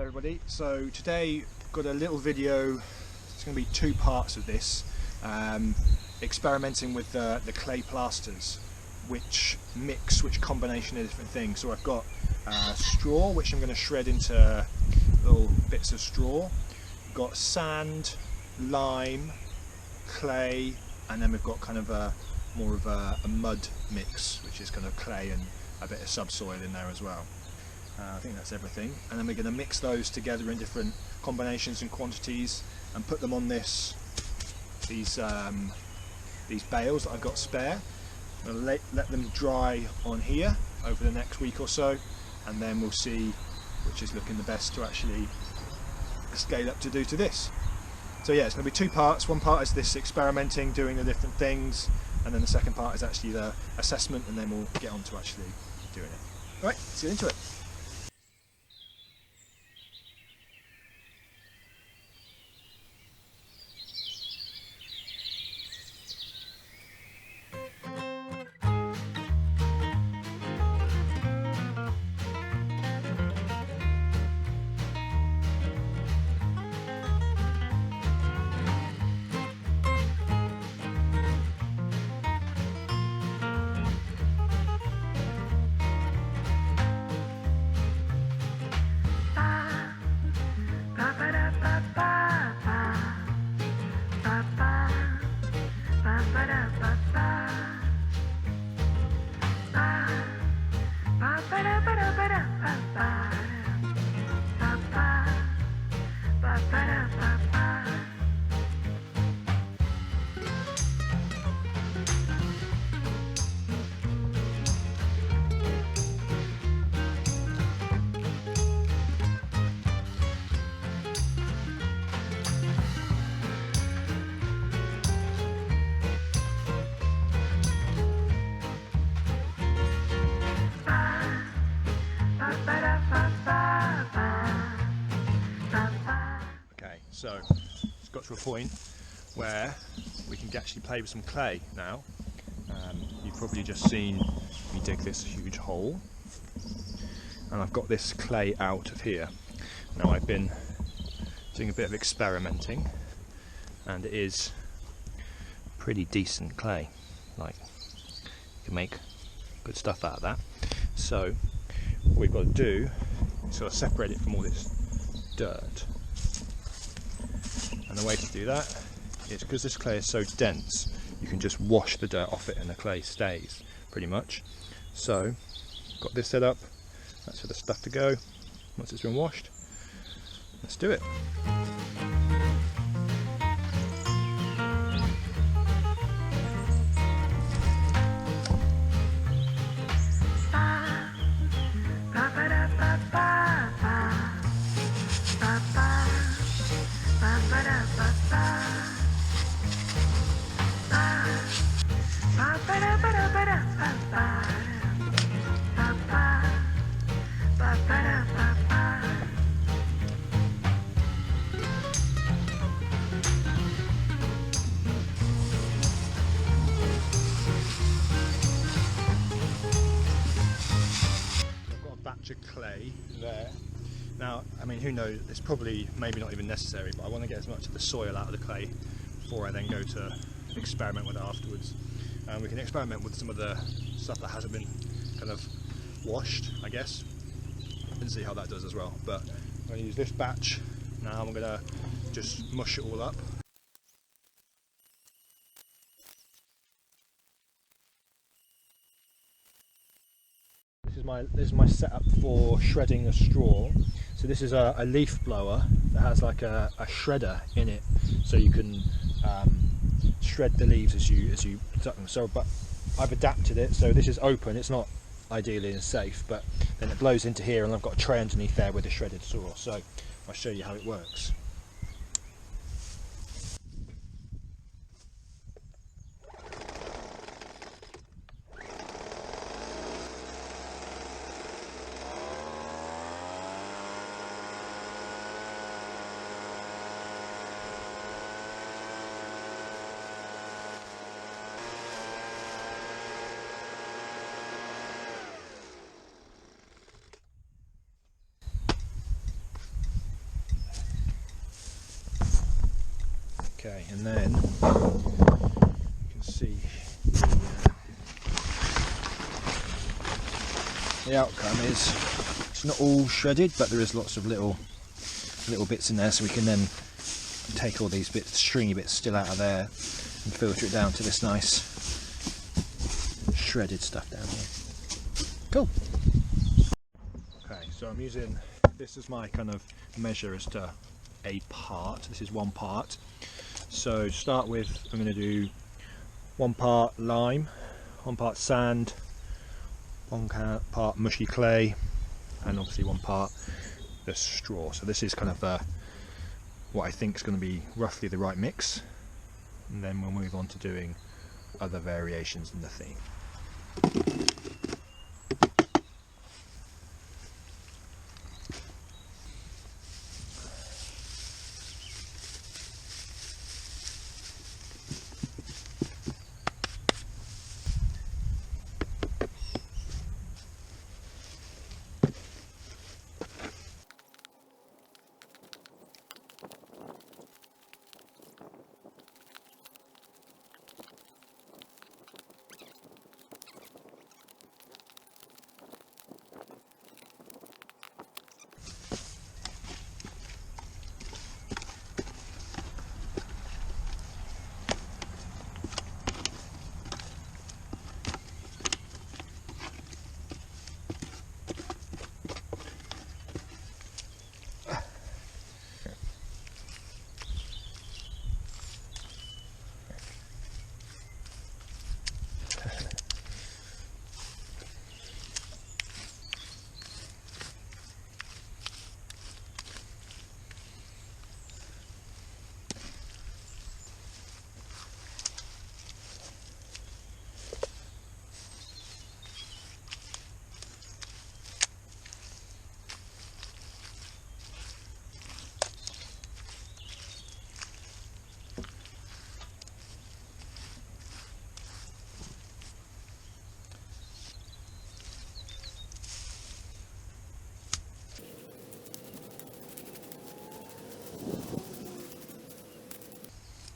everybody. So today got a little video. It's going to be two parts of this, experimenting with the clay plasters, which combination of different things. So I've got straw, which I'm going to shred into little bits of straw. We've got sand, lime, clay, and then we've got kind of more of a mud mix, which is kind of clay and a bit of subsoil in there as well. I think that's everything, and then we're going to mix those together in different combinations and quantities and put them on these bales that I've got spare. I'm going to let them dry on here over the next week or so, and then we'll see which is looking the best to actually scale up to do to this. So yeah, it's going to be two parts. One part is this experimenting, doing the different things, and then the second part is actually the assessment, and then we'll get on to actually doing it. Right, let's get into it. So it's got to a point where we can actually play with some clay now. You've probably just seen me dig this huge hole, and I've got this clay out of here. Now I've been doing a bit of experimenting, and it is pretty decent clay. Like, you can make good stuff out of that. So what we've got to do is sort of separate it from all this dirt. And the way to do that is, because this clay is so dense, you can just wash the dirt off it and the clay stays, pretty much. So, got this set up, that's for the stuff to go. Once it's been washed, let's do it. Of clay there. Now, I mean, who knows, it's probably maybe not even necessary, but I want to get as much of the soil out of the clay before I then go to experiment with it afterwards. And we can experiment with some of the stuff that hasn't been kind of washed, I guess, and see how that does as well. But I'm going to use this batch now. I'm going to just mush it all up. This is my setup for shredding the straw. So this is a leaf blower that has like a shredder in it, so you can shred the leaves as you tuck them. So, but I've adapted it so this is open. It's not ideally and safe, but then it blows into here, and I've got a tray underneath there with a shredded straw. So I'll show you how it works. Okay, and then you can see the outcome is it's not all shredded, but there is lots of little bits in there, so we can then take all these bits, stringy bits still out of there, and filter it down to this nice shredded stuff down here. Cool. Okay, so I'm using this as my kind of measure as to a part. This is 1 part. So to start with, I'm going to do 1 part lime, 1 part sand, 1 part mushy clay, and obviously 1 part the straw. So this is kind of what I think is going to be roughly the right mix, and then we'll move on to doing other variations in the theme.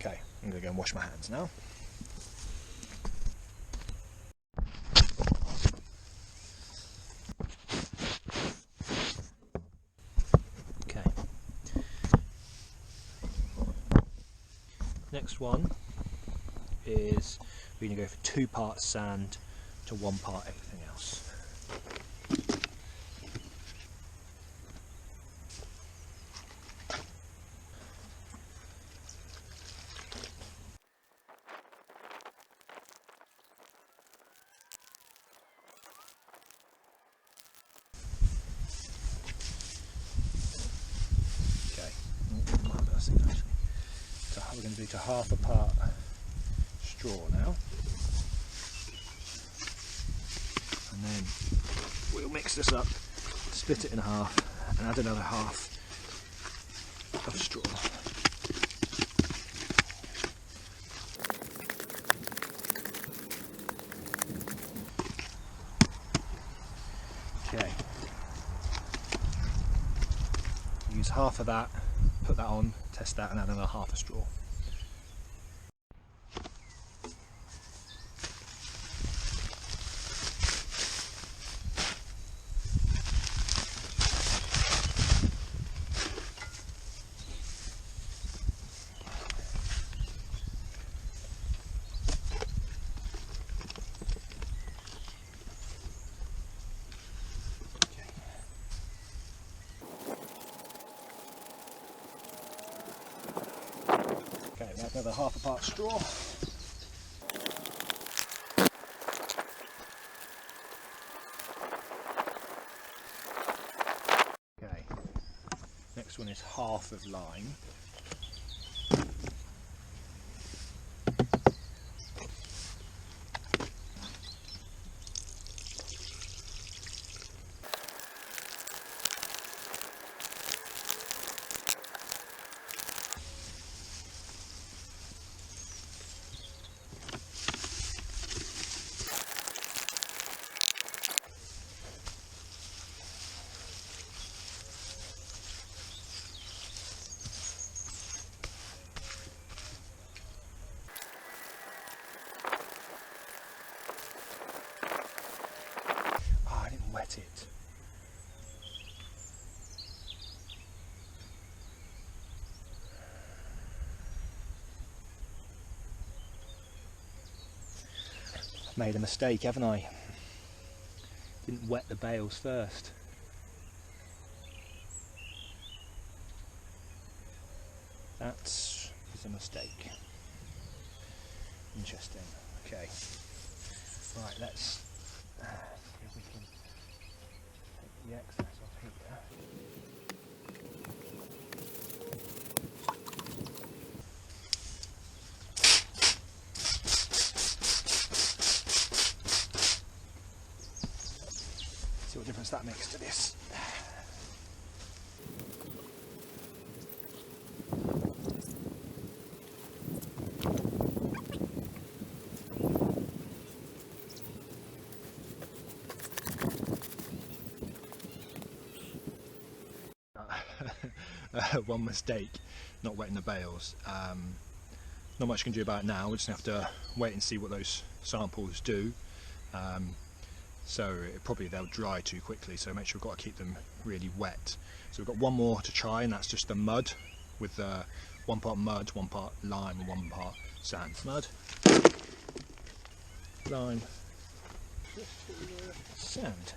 Okay, I'm going to go and wash my hands now. Okay. Next one is we're going to go for 2 parts sand to 1 part everything else. So we're going to do to 1/2 part straw now, and then we'll mix this up, split it in half, and add another 1/2 of straw. Okay, use 1/2 of that, put that on, test that, and add another 1/2 a straw. Okay, add another 1/2 part straw. Okay, next one is 1/2 of lime. Made a mistake, haven't I? Didn't wet the bales first. That was a mistake. Interesting. Okay. Right, let's see if we can take the excess off here. See what difference that makes to this. One mistake, not wetting the bales. Not much you can do about it now. We're just going to have to wait and see what those samples do. So they'll dry too quickly, so make sure we've got to keep them really wet. So we've got one more to try, and that's just the mud with 1 part mud, 1 part lime and 1 part sand. Mud, lime, sand.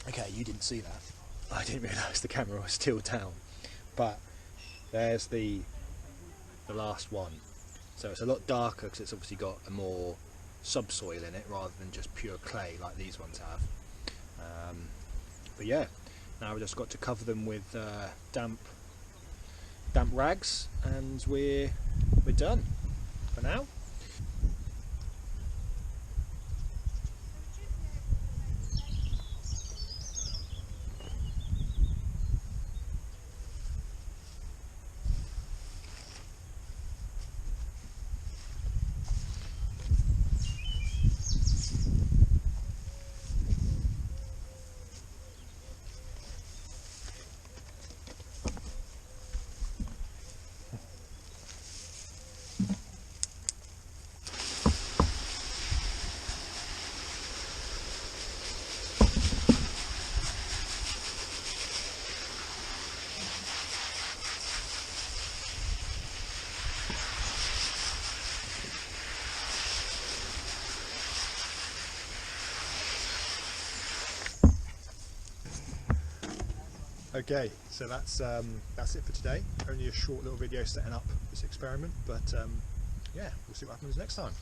Okay, you didn't see that. I didn't realise the camera was still down. But there's the last one. So it's a lot darker because it's obviously got a more subsoil in it rather than just pure clay like these ones have. But yeah, now we've just got to cover them with damp rags, and we're done for now. Okay, so that's it for today. Only a short little video setting up this experiment, but yeah, we'll see what happens next time.